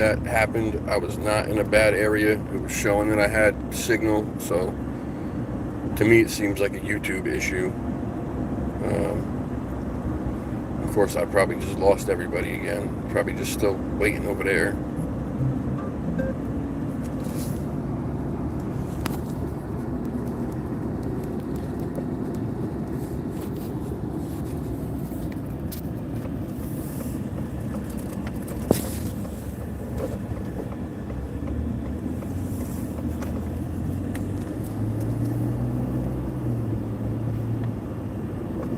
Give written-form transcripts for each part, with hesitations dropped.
that happened, I was not in a bad area. It was showing that I had signal, so to me it seems like a YouTube issue. Of course, I probably just lost everybody again. Probably just still waiting over there.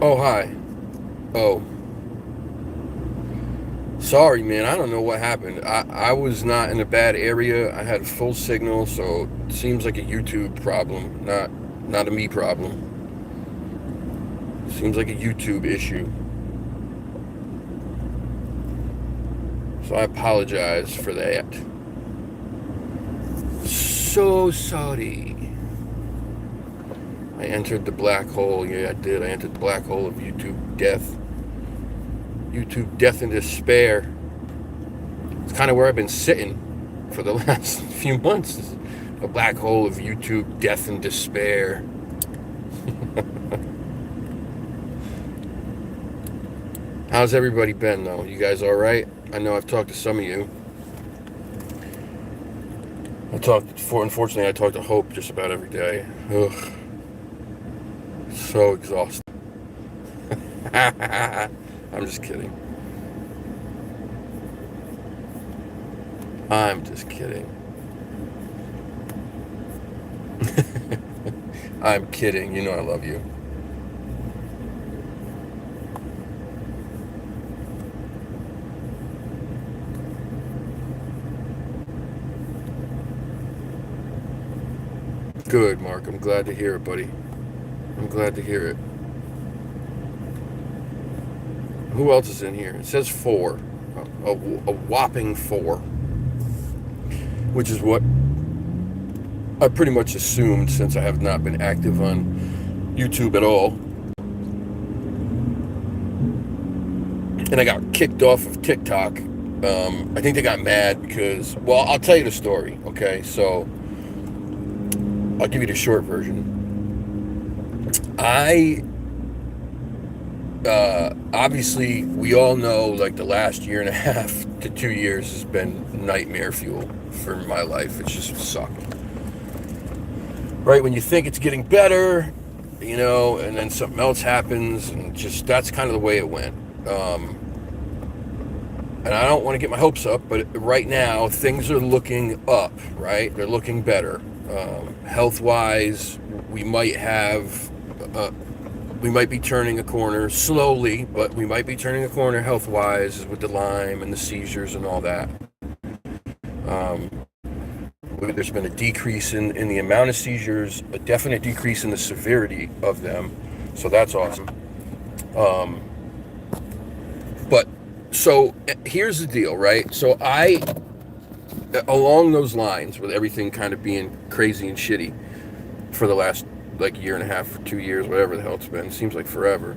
Oh, hi. Oh, sorry, man. I don't know what happened. I was not in a bad area. I had full signal, so it seems like a YouTube problem, not a me problem. Seems like a YouTube issue. So I apologize for that. So sorry. I entered the black hole. Yeah, I did. I entered the black hole of YouTube death. YouTube death and despair. It's kind of where I've been sitting for the last few months. A black hole of YouTube death and despair. How's everybody been, though? You guys all right? I know I've talked to some of you. Unfortunately, I talk to Hope just about every day. Ugh. So exhausted. I'm just kidding. I'm just kidding. I'm kidding. You know I love you. Good, Mark. I'm glad to hear it, buddy. I'm glad to hear it. Who else is in here? It says 4. A whopping 4. Which is what I pretty much assumed since I have not been active on YouTube at all. And I got kicked off of TikTok. I think they got mad because, well, I'll tell you the story, okay? So, I'll give you the short version. Obviously, we all know, like, the last year and a half to 2 years has been nightmare fuel for my life. It's just sucked. Right when you think it's getting better, you know, and then something else happens, and just that's kind of the way it went. And I don't want to get my hopes up, but right now things are looking up, right? They're looking better. Health-wise, we might be turning a corner slowly, but we might be turning a corner health-wise with the Lyme and the seizures and all that. There's been a decrease in the amount of seizures, a definite decrease in the severity of them, so that's awesome. But so here's the deal, right? So along those lines, with everything kind of being crazy and shitty for the last like year and a half, 2 years, whatever the hell it's been, it seems like forever.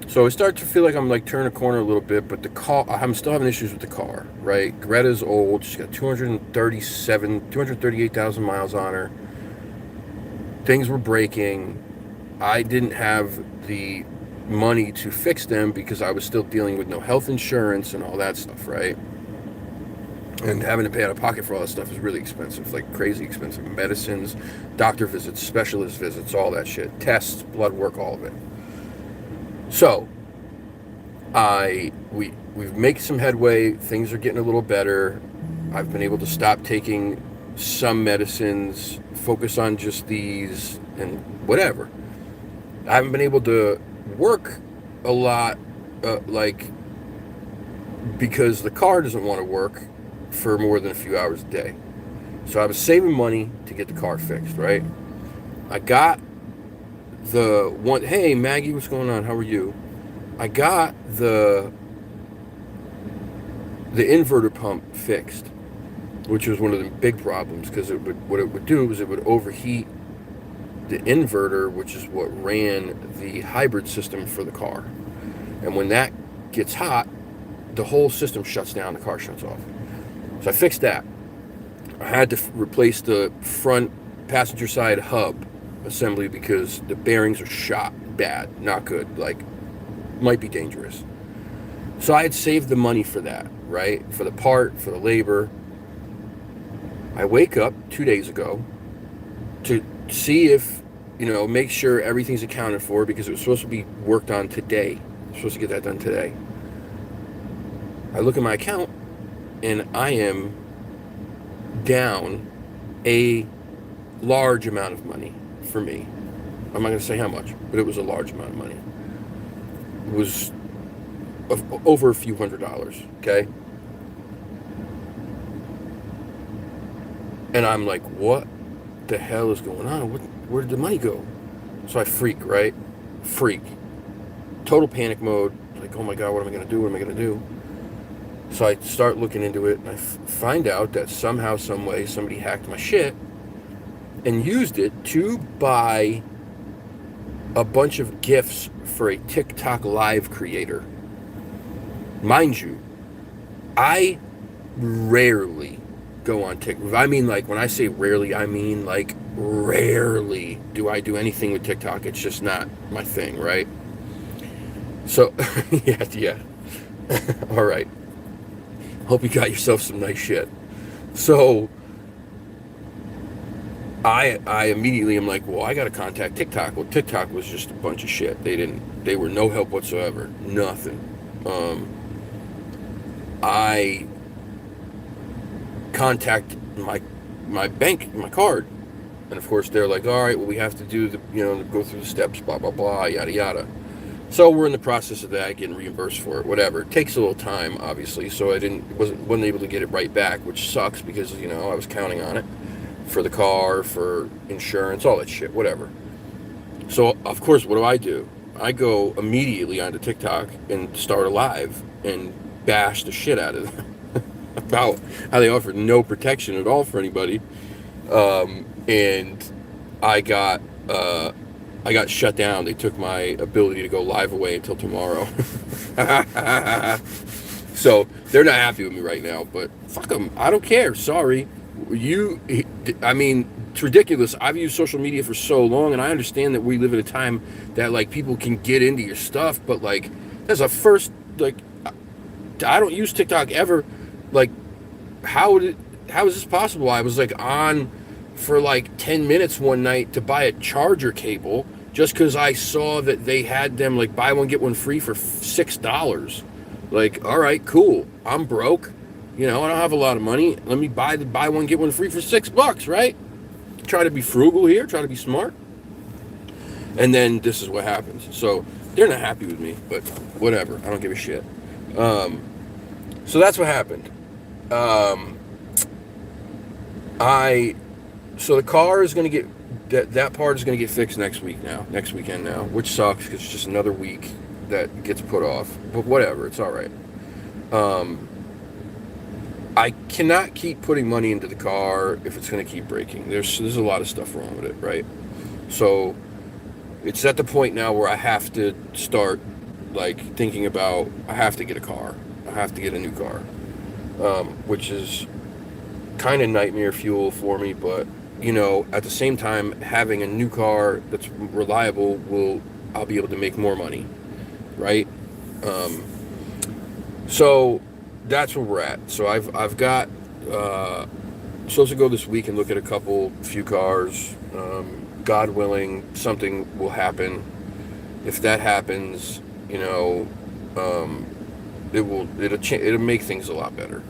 So I start to feel like I'm like turning a corner a little bit, but the car, I'm still having issues with the car, right? Greta's old. She's got 238,000 miles on her. Things were breaking. I didn't have the money to fix them because I was still dealing with no health insurance and all that stuff, right? And having to pay out of pocket for all that stuff is really expensive, like crazy expensive. Medicines, doctor visits, specialist visits, all that shit. Tests, blood work, all of it. So, we've made some headway. Things are getting a little better. I've been able to stop taking some medicines, focus on just these, and whatever. I haven't been able to work a lot, because the car doesn't want to work for more than a few hours a day. So I was saving money to get the car fixed, right? I got the one, hey Maggie, what's going on? How are you? I got the inverter pump fixed, which was one of the big problems because what it would do is it would overheat the inverter, which is what ran the hybrid system for the car. And when that gets hot, the whole system shuts down, the car shuts off. So I fixed that. I had to replace the front passenger side hub assembly because the bearings are shot bad, not good, like might be dangerous. So I had saved the money for that, right? For the part, for the labor. I wake up 2 days ago to see if, make sure everything's accounted for because it was supposed to be worked on today. I'm supposed to get that done today. I look at my account and I am down a large amount of money for me. I'm not going to say how much, but it was a large amount of money. It was over a few $100s, okay? And I'm like, what the hell is going on? Where did the money go? So I freak, right? Freak. Total panic mode. Like, oh my God, what am I going to do? What am I going to do? So I start looking into it, and I find out that somehow, some way, somebody hacked my shit and used it to buy a bunch of gifts for a TikTok live creator. Mind you, I rarely go on TikTok. I mean, like, when I say rarely, I mean, like, rarely do I do anything with TikTok. It's just not my thing, right? So, yeah. All right. Hope you got yourself some nice shit. So, I immediately am like, well, I got to contact TikTok. Well, TikTok was just a bunch of shit. They were no help whatsoever. Nothing. I contact my bank, my card, and of course they're like, all right, well, we have to do go through the steps, blah blah blah, yada yada. So we're in the process of that, getting reimbursed for it, whatever. It takes a little time, obviously, so I wasn't able to get it right back, which sucks because I was counting on it for the car, for insurance, all that shit, whatever. So of course, what do? I go immediately onto TikTok and start a live and bash the shit out of them about how they offered no protection at all for anybody, and I got shut down. They took my ability to go live away until tomorrow. So they're not happy with me right now, but fuck them. I don't care. Sorry. It's ridiculous. I've used social media for so long, and I understand that we live at a time that, like, people can get into your stuff, but, like, as a first, like, I don't use TikTok ever. Like, how is this possible? I was, like, on for, like, 10 minutes one night to buy a charger cable just because I saw that they had them, like, buy one, get one free for $6. Like, all right, cool. I'm broke. I don't have a lot of money. Let me buy one, get one free for $6, right? Try to be frugal here, try to be smart. And then this is what happens. So they're not happy with me, but whatever. I don't give a shit. So that's what happened. So the car is going to get, that part is going to get fixed next weekend now, which sucks because it's just another week that gets put off. But whatever, it's all right. I cannot keep putting money into the car if it's going to keep breaking. There's a lot of stuff wrong with it, right? So it's at the point now where I have to start, like, thinking about, I have to get a car. I have to get a new car, which is kind of nightmare fuel for me. But, at the same time, having a new car that's reliable I'll be able to make more money, right? So that's where we're at. So I've got supposed to go this week and look at a few cars. God willing, something will happen. If that happens, it'll make things a lot better.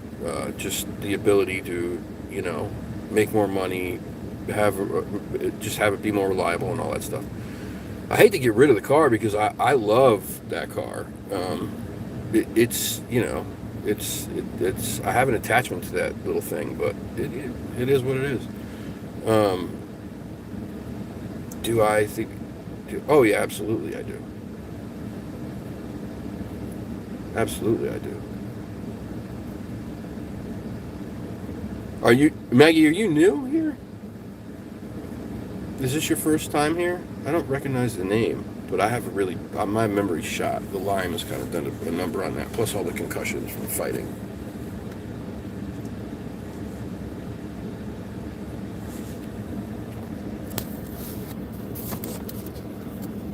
Just the ability to make more money, have it be more reliable and all that stuff. I hate to get rid of the car because I love that car. It's I have an attachment to that little thing, but it is what it is. Do I think? Oh yeah, absolutely I do. Absolutely I do. Are you, Maggie? Are you new here? Is this your first time here? I don't recognize the name, but I have my memory's shot. The Lyme has kind of done a number on that, plus all the concussions from fighting.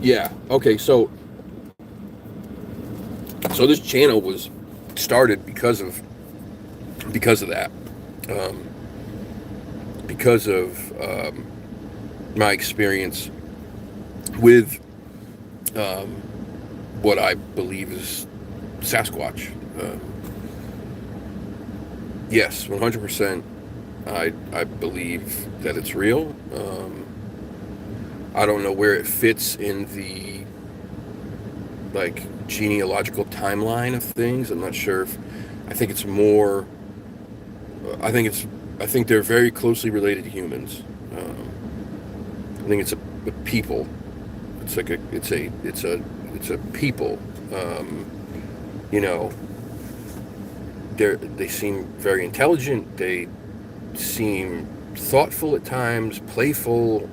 Yeah. Okay. So this channel was started because of that, um, because of my experience with um, what I believe is Sasquatch. Yes, 100%. I believe that it's real. I don't know where it fits in the like genealogical timeline of things. I'm not sure if I think it's more. I think it's. I think they're very closely related to humans. I think it's a people. It's like a. It's a people. Um, you know, they seem very intelligent. They seem thoughtful at times, playful,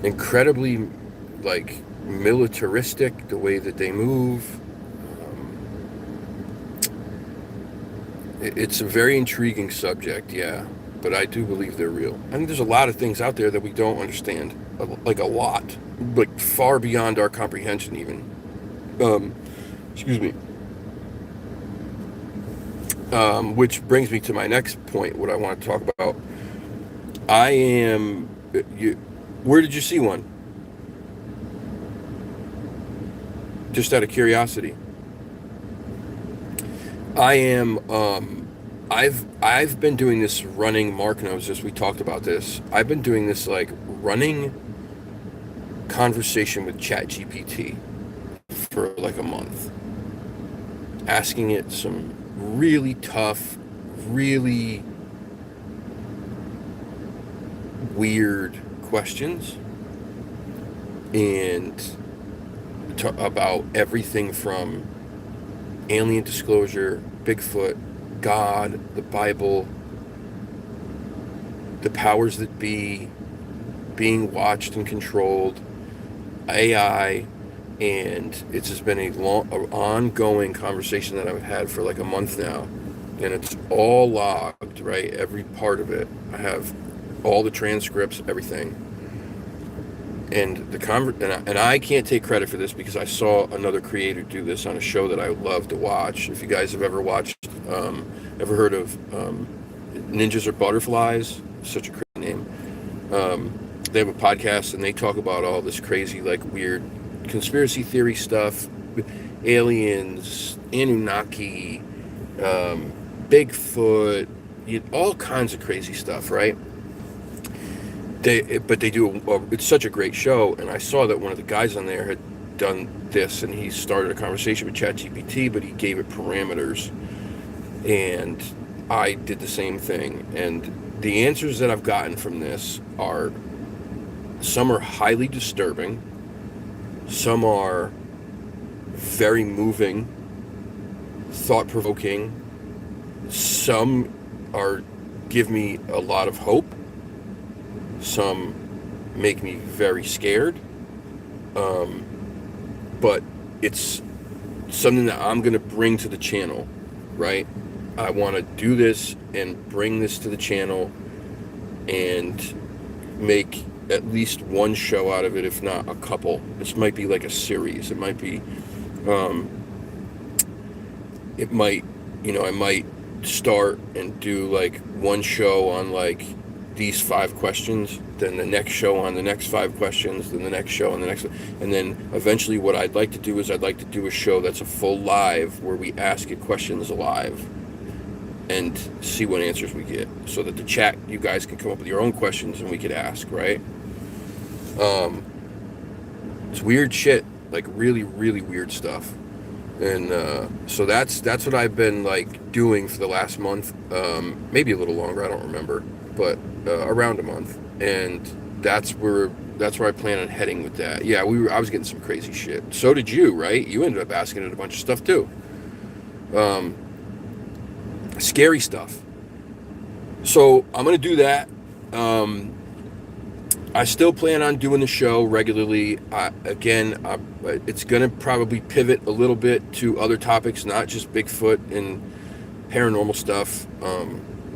incredibly like militaristic the way that they move. It's a very intriguing subject, yeah, but I do believe they're real. I think there's a lot of things out there that we don't understand, like a lot, like far beyond our comprehension even. Um, excuse me. Which brings me to my next point, what I want to talk about. I am. You, where did you see one? Just out of curiosity. I am. I've been doing this running. Mark knows this. We talked about this. I've been doing this like running conversation with ChatGPT for like a month, asking it some really tough, really weird questions, and about everything from alien disclosure, Bigfoot, God, the Bible, the powers that be, being watched and controlled, AI, and it's just been an ongoing conversation that I've had for like a month now, and it's all logged, right? Every part of it. I have all the transcripts, everything. And and I can't take credit for this because I saw another creator do this on a show that I love to watch. If you guys have ever watched, ever heard of Ninjas Are Butterflies, such a crazy name. They have a podcast and they talk about all this crazy, like weird conspiracy theory stuff, aliens, Anunnaki, Bigfoot, all kinds of crazy stuff, right? But they do. It's such a great show, and I saw that one of the guys on there had done this, and he started a conversation with ChatGPT, but he gave it parameters, and I did the same thing. And the answers that I've gotten from this are, some are highly disturbing, some are very moving, thought-provoking, some are give me a lot of hope. Some make me very scared, but it's something that I'm going to bring to the channel, right? I want to do this and bring this to the channel and make at least one show out of it, if not a couple. This might be like a series. It might be, I might start and do like one show on like these 5 questions, then the next show on the next 5 questions, then the next show on the next, and then eventually what I'd like to do is I'd like to do a show that's a full live where we ask it questions live and see what answers we get, so that the chat, you guys can come up with your own questions and we could ask, right? It's weird shit, like really, really weird stuff. And so that's what I've been like doing for the last month, maybe a little longer, I don't remember, but around a month. And that's where I plan on heading with that. Yeah, I was getting some crazy shit. So did you, right? You ended up asking it a bunch of stuff too. Scary stuff. So I'm gonna do that. I still plan on doing the show regularly. It's going to probably pivot a little bit to other topics, not just Bigfoot and paranormal stuff,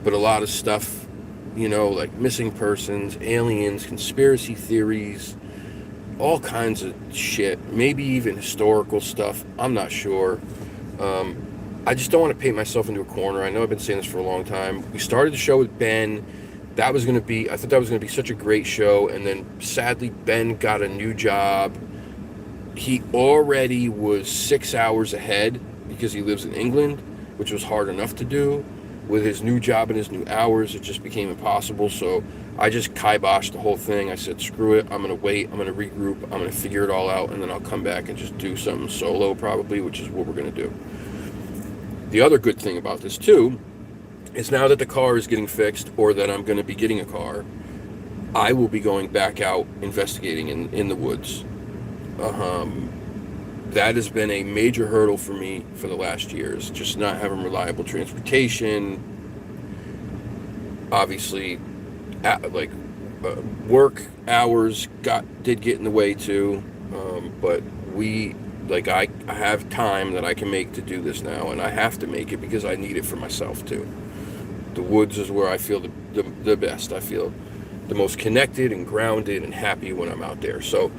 but a lot of stuff, like missing persons, aliens, conspiracy theories, all kinds of shit, maybe even historical stuff. I'm not sure. I just don't want to paint myself into a corner. I know I've been saying this for a long time. We started the show with Ben. That was going to be, I thought that was going to be such a great show. And then sadly, Ben got a new job. He already was 6 hours ahead because he lives in England, which was hard enough to do. With his new job and his new hours, it just became impossible. So I just kiboshed the whole thing. I said, screw it. I'm going to wait. I'm going to regroup. I'm going to figure it all out. And then I'll come back and just do something solo probably, which is what we're going to do. The other good thing about this too is now that the car is getting fixed, or that I'm going to be getting a car, I will be going back out investigating in the woods. That has been a major hurdle for me for the last years, just not having reliable transportation. Obviously, work hours did get in the way too, but I have time that I can make to do this now, and I have to make it because I need it for myself too. The woods is where I feel the best. I feel the most connected and grounded and happy when I'm out there. So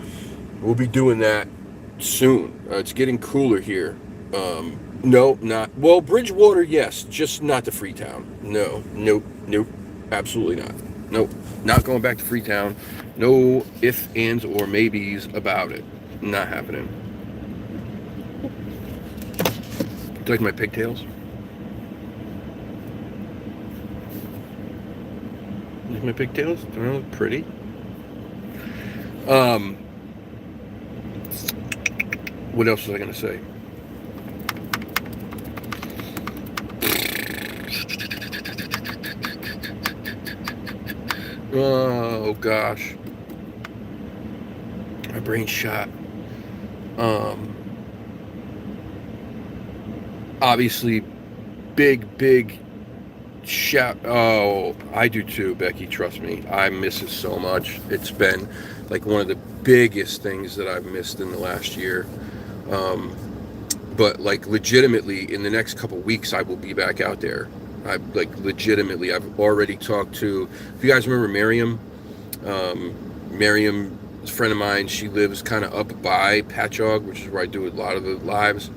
we'll be doing that soon. It's getting cooler here. No, not well. Bridgewater, yes, just not to Freetown. No, nope, absolutely not. Nope, not going back to Freetown. No ifs, ands, or maybes about it. Not happening. Do you like my pigtails? Like my pigtails? Don't they look pretty? What else was I gonna say? Oh gosh, my brain's shot. Obviously, big shout. Oh, I do too, Becky. Trust me, I miss it so much. It's been like one of the biggest things that I've missed in the last year. But like legitimately, in the next couple weeks, I will be back out there. Legitimately, I've already talked to. If you guys remember Miriam, Miriam is a friend of mine. She lives kind of up by Patchogue, which is where I do a lot of the lives.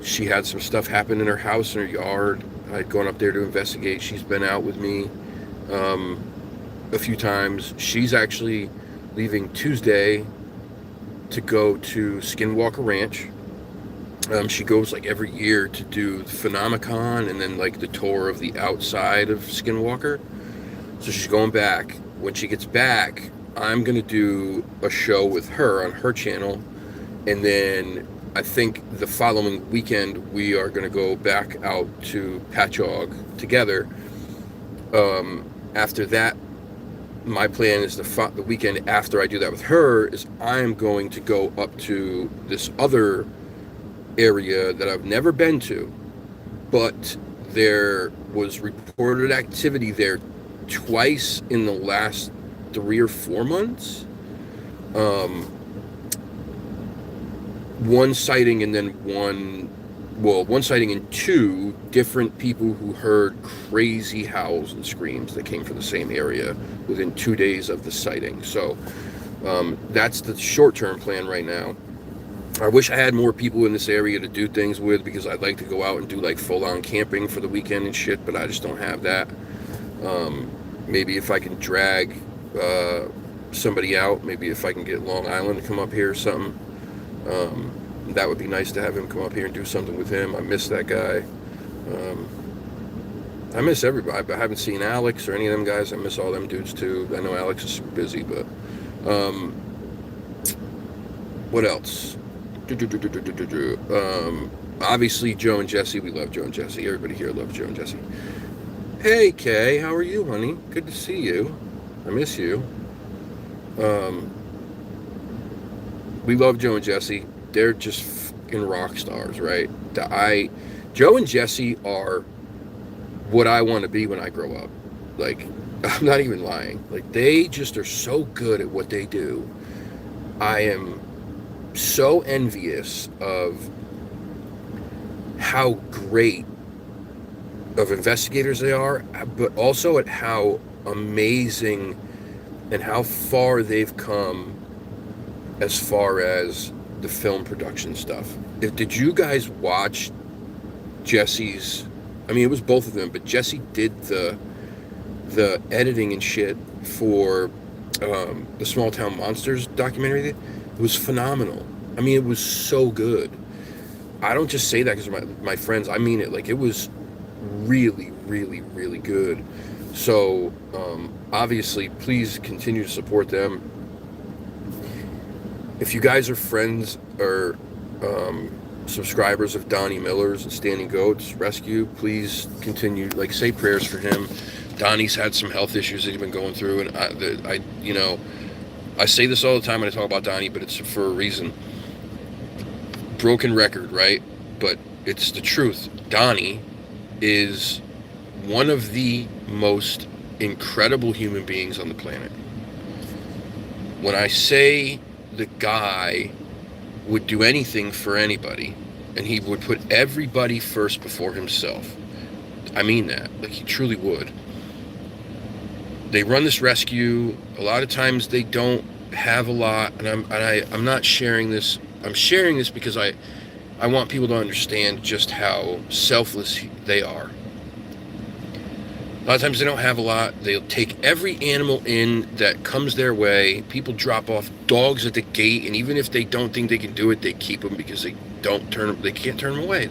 She had some stuff happen in her house, in her yard. I'd gone up there to investigate. She's been out with me a few times. She's actually leaving Tuesday to go to Skinwalker Ranch. She goes like every year to do the Phenomicon and then like the tour of the outside of Skinwalker. So she's going back. When she gets back, I'm going to do a show with her on her channel. And then I think the following weekend, we are going to go back out to Patchogue together. After that, my plan is the weekend after I do that with her is I'm going to go up to this other area that I've never been to, but there was reported activity there twice in the last 3 or 4 months. One sighting and then one sighting and 2 different people who heard crazy howls and screams that came from the same area within 2 days of the sighting. So that's the short-term plan right now. I wish I had more people in this area to do things with, because I'd like to go out and do like full-on camping for the weekend and shit, but I just don't have that. Maybe if I can drag somebody out, maybe if I can get Long Island to come up here or something, that would be nice to have him come up here and do something with him. I miss that guy. I miss everybody. I haven't seen Alex or any of them guys. I miss all them dudes too. I know Alex is super busy, but what else? Obviously Joe and Jesse. We love Joe and Jesse. Everybody here loves Joe and Jesse. Hey Kay, how are you, honey? Good to see you. I miss you. We love Joe and Jesse. They're just fucking rock stars, right? Joe and Jesse are what I want to be when I grow up. Like, I'm not even lying. Like, they just are so good at what they do. I am so envious of how great of investigators they are, but also at how amazing and how far they've come as far as the film production stuff. Did you guys watch Jesse's? I mean, it was both of them, but Jesse did the editing and shit for the Small Town Monsters documentary. It was phenomenal. I mean, it was so good. I don't just say that because my friends. I mean it. Like, it was really, really, really good. So, obviously, please continue to support them. If you guys are friends or subscribers of Donnie Miller's and Standing Goats Rescue, please continue, like, say prayers for him. Donnie's had some health issues that he's been going through, and I say this all the time when I talk about Donnie, but it's for a reason. Broken record, right? But it's the truth. Donnie is one of the most incredible human beings on the planet. When I say the guy would do anything for anybody, and he would put everybody first before himself, I mean that. Like, he truly would. They run this rescue. A lot of times they don't have a lot, and I'm not sharing this. I'm sharing this because I want people to understand just how selfless they are. A lot of times they don't have a lot. They'll take every animal in that comes their way. People drop off dogs at the gate, and even if they don't think they can do it, they keep them because they can't turn them away.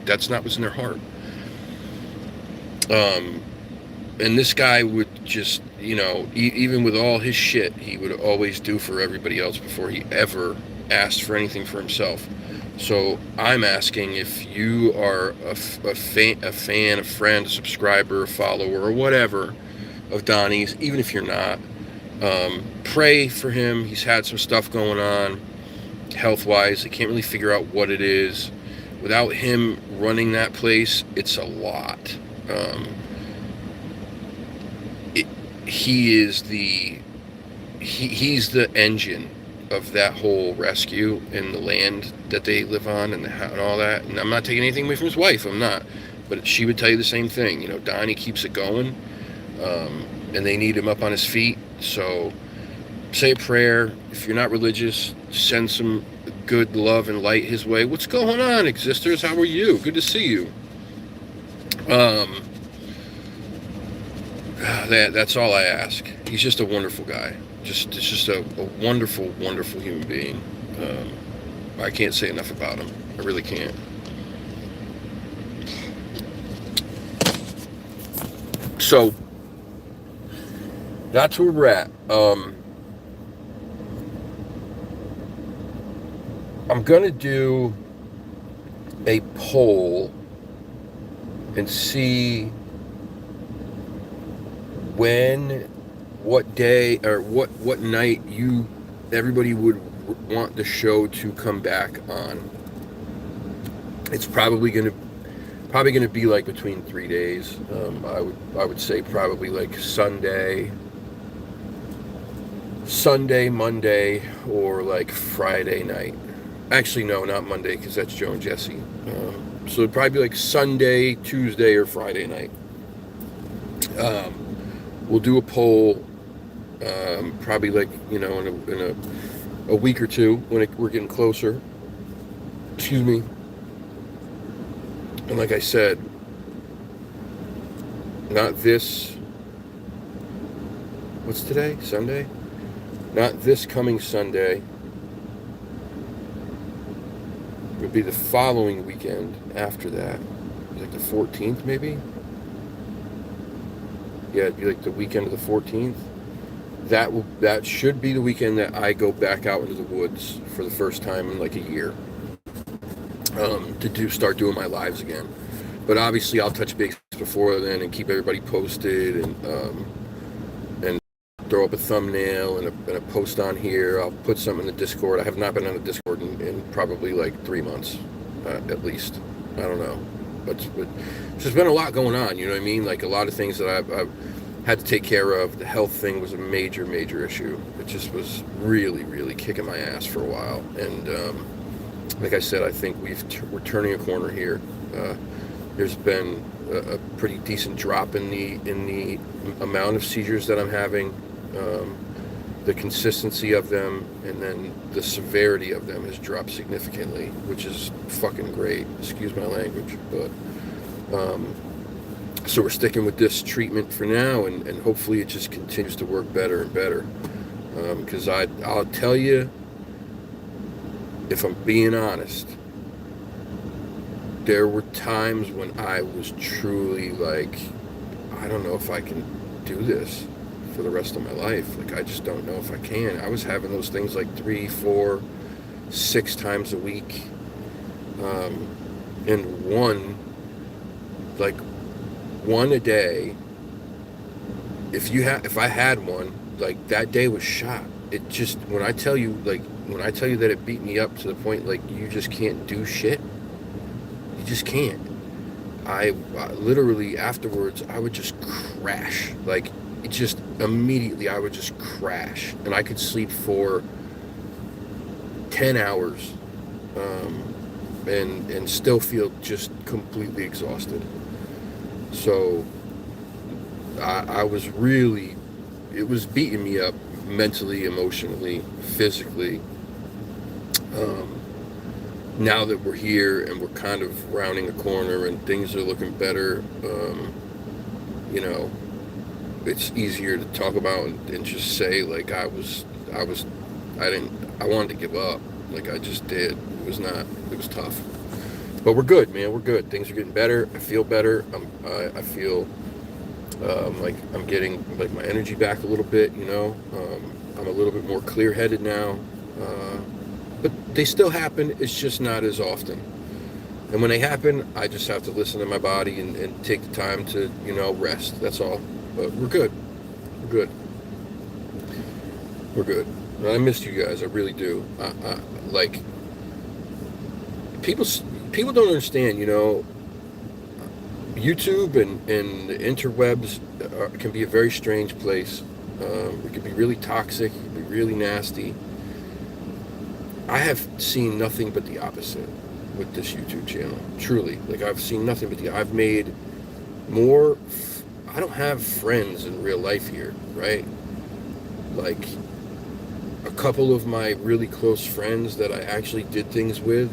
That's not what's in their heart. And this guy would just, even with all his shit, he would always do for everybody else before he ever asked for anything for himself. So I'm asking, if you are a fan, a friend, a subscriber, a follower, or whatever of Donnie's, even if you're not, pray for him. He's had some stuff going on health-wise. They can't really figure out what it is. Without him running that place, it's a lot. He's the engine of that whole rescue and the land that they live on and all that. And I'm not taking anything away from his wife. I'm not. But she would tell you the same thing. Donnie keeps it going, and they need him up on his feet. So say a prayer. If you're not religious, send some good love and light his way. What's going on, Existers? How are you? Good to see you. That's all I ask. He's just a wonderful guy. Just a wonderful, wonderful human being. I can't say enough about him. I really can't. So that's where we're at. I'm gonna do a poll and see what day or what night everybody would want the show to come back on. It's probably gonna be like between 3 days. I would say probably like Sunday, Monday, or like Friday night. Actually, no, not Monday, because that's Joe and Jesse. So it'd probably be like Sunday, Tuesday, or Friday night. We'll do a poll, probably like, in a week or two when we're getting closer. Excuse me. And like I said, not this, what's today? Sunday? Not this coming Sunday. It would be the following weekend after that. Like the 14th, maybe? Yeah, it'd be like the weekend of the 14th. That should be the weekend that I go back out into the woods for the first time in like a year, to start doing my lives again. But obviously, I'll touch base before then and keep everybody posted, and throw up a thumbnail and a post on here. I'll put something in the Discord. I have not been on the Discord in probably like 3 months, at least. I don't know. But there's been a lot going on, you know what I mean? Like, a lot of things that I've had to take care of. The health thing was a major, major issue. It just was really, really kicking my ass for a while. And like I said, I think we're turning a corner here. There's been a pretty decent drop in the amount of seizures that I'm having. the consistency of them, and then the severity of them has dropped significantly, which is fucking great. Excuse my language, but so we're sticking with this treatment for now, and hopefully it just continues to work better and better. Because I'll tell you, if I'm being honest, there were times when I was truly like, I don't know if I can do this for the rest of my life. Like, I just don't know if I can. I was having those things like 3, 4, 6 times a week. And one a day. If I had one, like, that day was shot. It just, when I tell you that it beat me up to the point, like, you just can't do shit. You just can't. I literally afterwards, I would just crash. Like, it just immediately, I would just crash, and I could sleep for 10 hours, and still feel just completely exhausted. So I was really, it was beating me up mentally, emotionally, physically. Now that we're here and we're kind of rounding a corner and things are looking better, you know, it's easier to talk about and just say, like, I wanted to give up. Like, I just did. It was tough. But we're good, man. We're good. Things are getting better. I feel better. I feel like I'm getting, like, my energy back a little bit, you know. I'm a little bit more clear-headed now. But they still happen. It's just not as often. And when they happen, I just have to listen to my body and take the time to, you know, rest. That's all. But we're good. We're good. We're good. And I missed you guys. I really do. Like, people don't understand, you know, YouTube and the interwebs can be a very strange place. It can be really toxic. It can be really nasty. I have seen nothing but the opposite with this YouTube channel. Truly. Like, I've seen nothing but I've made more. I don't have friends in real life here, right? Like, a couple of my really close friends that I actually did things with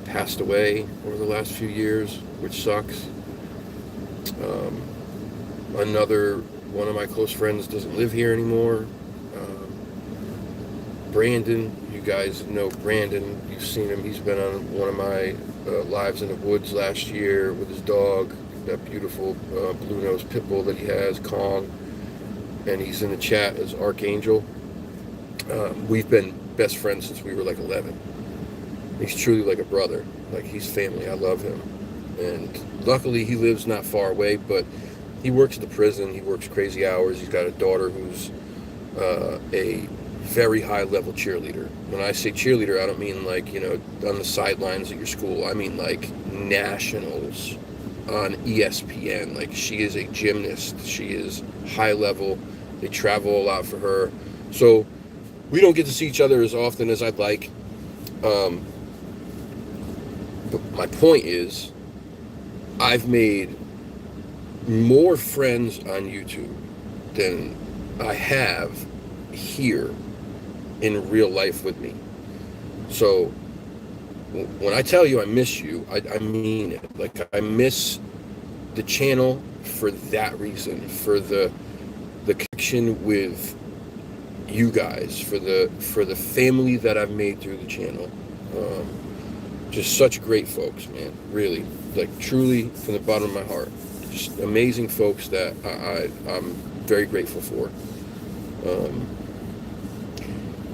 passed away over the last few years, which sucks. Another one of my close friends doesn't live here anymore. Brandon, you guys know Brandon. You've seen him. He's been on one of my lives in the woods last year with his dog, that beautiful blue-nosed pit bull that he has, Kong. And he's in the chat as Archangel. We've been best friends since we were like 11. He's truly like a brother. Like, he's family. I love him. And luckily he lives not far away, but he works at the prison. He works crazy hours. He's got a daughter who's a very high-level cheerleader. When I say cheerleader, I don't mean, like, you know, on the sidelines at your school. I mean, like, nationals on ESPN. Like, she is a gymnast. She is high-level. They travel a lot for her. So we don't get to see each other as often as I'd like. But my point is, I've made more friends on YouTube than I have here in real life with me. So when I tell you I miss you, I mean it. Like, I miss the channel for that reason, for the connection with you guys, for the family that I've made through the channel. Just such great folks, man. Really, like, truly from the bottom of my heart. Just amazing folks that I'm very grateful for.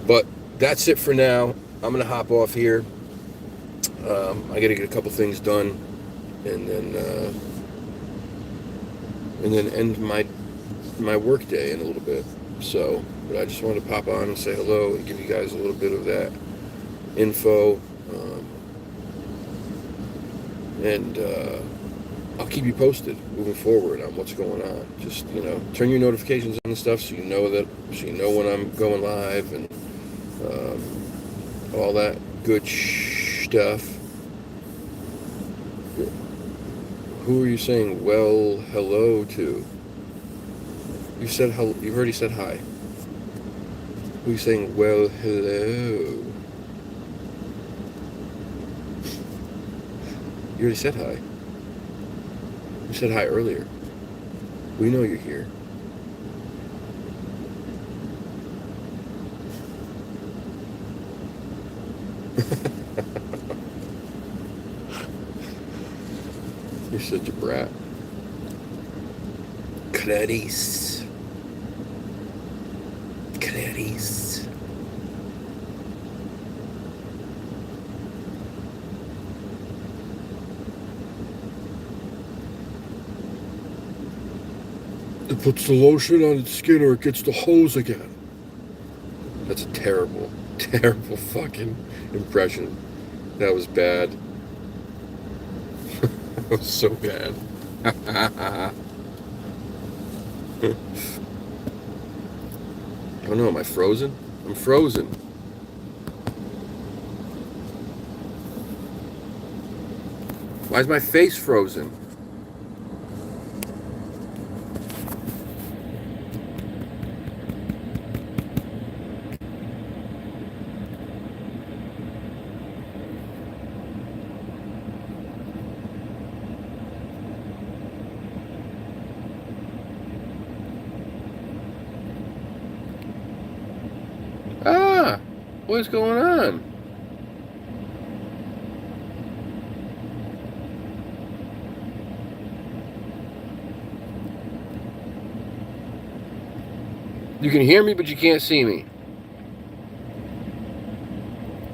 But that's it for now. I'm gonna hop off here. I gotta get a couple things done, and then end my work day in a little bit. So, but I just wanted to pop on and say hello and give you guys a little bit of that info. And I'll keep you posted moving forward on what's going on. Just, you know, turn your notifications on and stuff so you know when I'm going live, and all that good stuff. Who are you saying well hello to? You said hello. You've already said hi. Who's saying, well, hello? You already said hi. You said hi earlier. We know you're here. You're such a brat. Clarice. Clarice. It puts the lotion on its skin or it gets the hose again. That's a terrible, terrible fucking impression. That was bad. That was so bad. Oh no, am I frozen? I'm frozen. Why is my face frozen? Ah, what's going on? You can hear me, but you can't see me.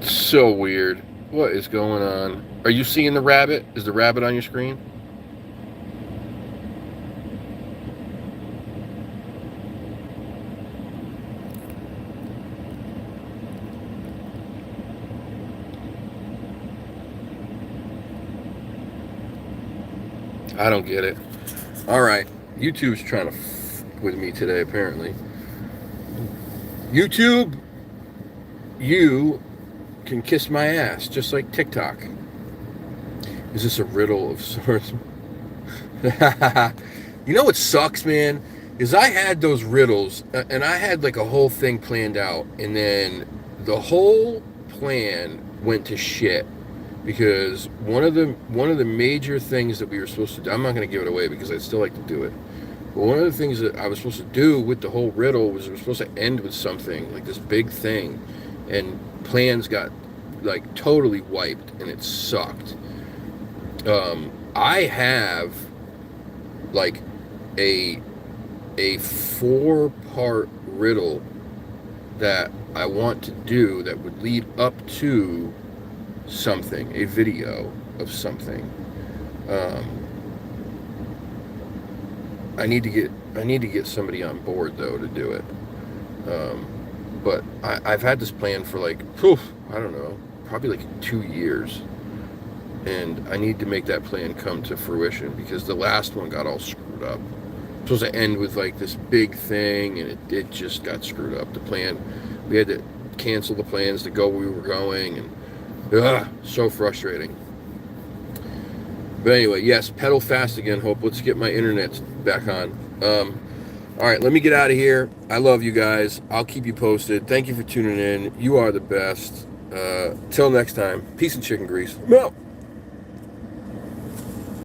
So weird. What is going on? Are you seeing the rabbit? Is the rabbit on your screen? I don't get it. All right. YouTube's trying to with me today, apparently. YouTube, you can kiss my ass just like TikTok. Is this a riddle of sorts? You know what sucks, man? Is I had those riddles and I had like a whole thing planned out, and then the whole plan went to shit because one of the major things that we were supposed to do, I'm not going to give it away because I'd still like to do it. But one of the things that I was supposed to do with the whole riddle was it was supposed to end with something like this big thing, and plans got like totally wiped, and it sucked. I have like a a 4-part riddle that I want to do that would lead up to something, a video of something. Um, I need to get somebody on board though to do it. Um, but I've had this plan for like, I don't know, probably like 2 years, and I need to make that plan come to fruition because the last one got all screwed up. It was supposed to end with like this big thing, and it just got screwed up. The plan, we had to cancel the plans to go where we were going, and so frustrating. But anyway, yes, pedal fast again, Hope. Let's get my internet back on. All right, let me get out of here. I love you guys. I'll keep you posted. Thank you for tuning in. You are the best. Till next time, peace and chicken grease. No.